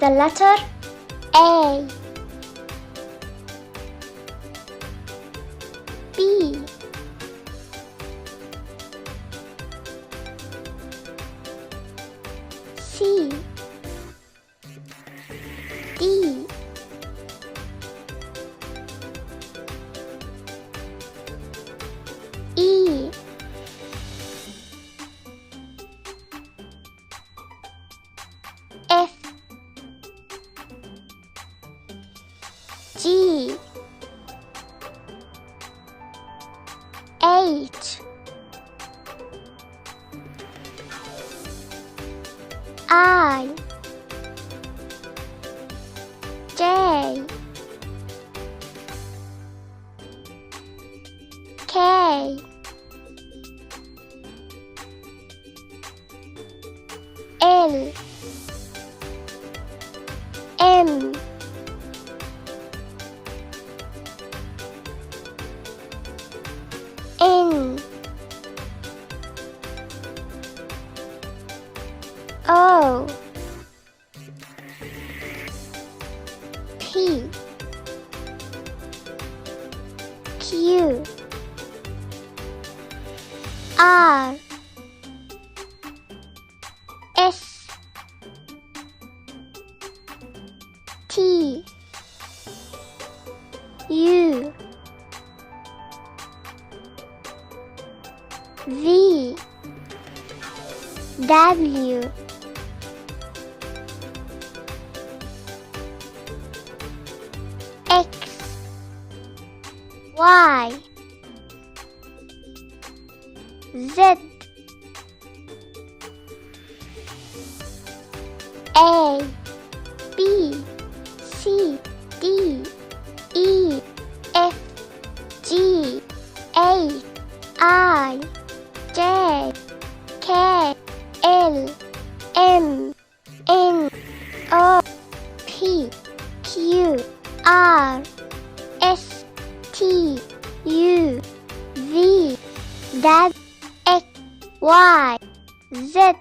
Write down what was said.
The letter A. B. C. D. E. F. G. H. I. J. K. L. M. N. O. P. Q. R. S. T. U. V. W. X. Y. Z. A. B. C. D. E. F. G. H. I. J. K. L. M. N. O. P. Q. R. S. T. U. V. W. X. Y. Z.